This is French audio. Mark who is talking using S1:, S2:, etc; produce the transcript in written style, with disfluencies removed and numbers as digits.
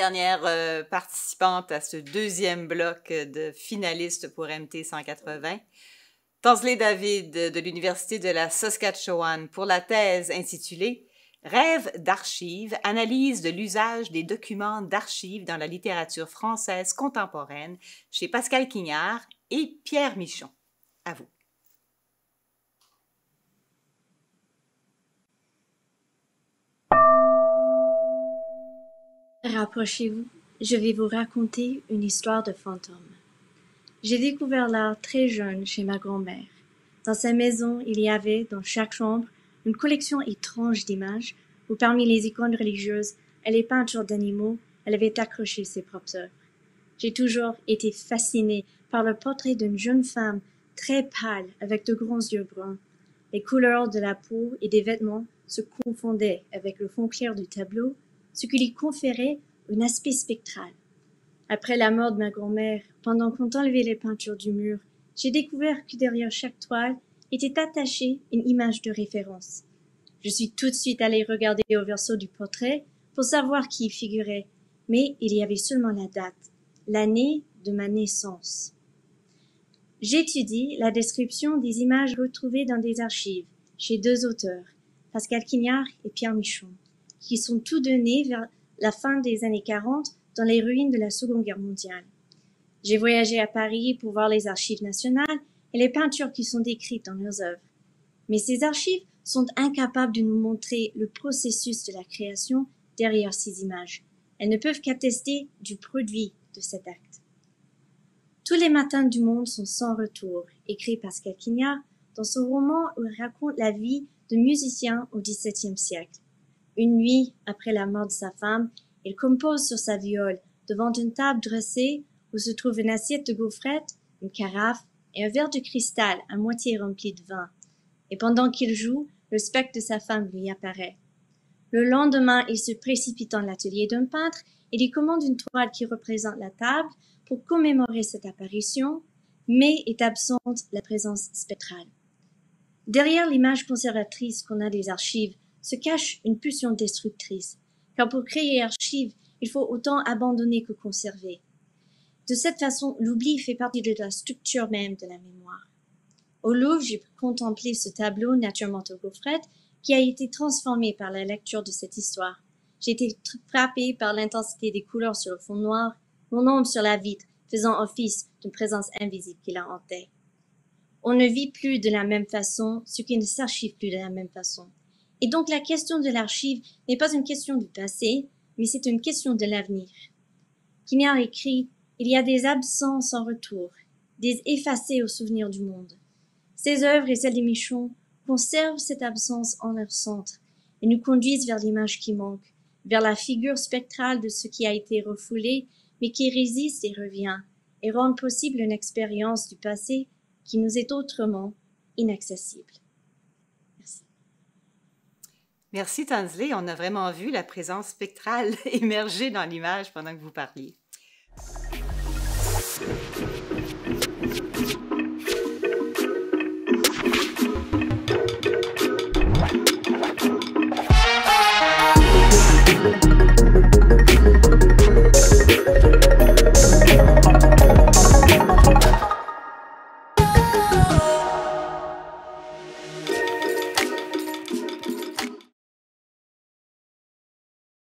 S1: dernière participante à ce deuxième bloc de finalistes pour MT 180. Tansley David de l'Université de la Saskatchewan pour la thèse intitulée « Rêve d'archives, analyse de l'usage des documents d'archives dans la littérature française contemporaine » chez Pascal Quignard et Pierre Michon. À vous.
S2: Rapprochez-vous, je vais vous raconter une histoire de fantôme. J'ai découvert l'art très jeune chez ma grand-mère. Dans sa maison, il y avait, dans chaque chambre, une collection étrange d'images où, parmi les icônes religieuses et les peintures d'animaux, elle avait accroché ses propres œuvres. J'ai toujours été fascinée par le portrait d'une jeune femme très pâle avec de grands yeux bruns. Les couleurs de la peau et des vêtements se confondaient avec le fond clair du tableau, ce qui lui conférait un aspect spectral. Après la mort de ma grand-mère, pendant qu'on enlevait les peintures du mur, j'ai découvert que derrière chaque toile était attachée une image de référence. Je suis tout de suite allée regarder au verso du portrait pour savoir qui y figurait, mais il y avait seulement la date, l'année de ma naissance. J'étudie la description des images retrouvées dans des archives chez deux auteurs, Pascal Quignard et Pierre Michon, qui sont tous deux nés vers la fin des années 40 dans les ruines de la Seconde Guerre mondiale. J'ai voyagé à Paris pour voir les archives nationales et les peintures qui sont décrites dans leurs œuvres. Mais ces archives sont incapables de nous montrer le processus de la création derrière ces images. Elles ne peuvent qu'attester du produit de cet acte. Tous les matins du monde sont sans retour, écrit Pascal Quignard dans son roman où il raconte la vie de musicien au XVIIe siècle. Une nuit, après la mort de sa femme, il compose sur sa viole devant une table dressée où se trouve une assiette de gaufrettes, une carafe et un verre de cristal à moitié rempli de vin. Et pendant qu'il joue, le spectre de sa femme lui apparaît. Le lendemain, il se précipite dans l'atelier d'un peintre et lui commande une toile qui représente la table pour commémorer cette apparition, mais est absente la présence spectrale. Derrière l'image conservatrice qu'on a des archives se cache une pulsion destructrice, car pour créer archives, il faut autant abandonner que conserver. De cette façon, l'oubli fait partie de la structure même de la mémoire. Au Louvre, j'ai pu contempler ce tableau Nature morte aux gaufrettes qui a été transformé par la lecture de cette histoire. J'ai été frappée par l'intensité des couleurs sur le fond noir, mon ombre sur la vitre faisant office d'une présence invisible qui la hantait. On ne vit plus de la même façon, ce qui ne s'archive plus de la même façon. Et donc la question de l'archive n'est pas une question du passé, mais c'est une question de l'avenir. Quignard écrit « Il y a des absents sans retour, des effacés au souvenir du monde. Ses œuvres et celles des Michon conservent cette absence en leur centre et nous conduisent vers l'image qui manque, vers la figure spectrale de ce qui a été refoulé, mais qui résiste et revient, et rend possible une expérience du passé qui nous est autrement inaccessible. » Merci.
S1: Merci Tansley, on a vraiment vu la présence spectrale émerger dans l'image pendant que vous parliez.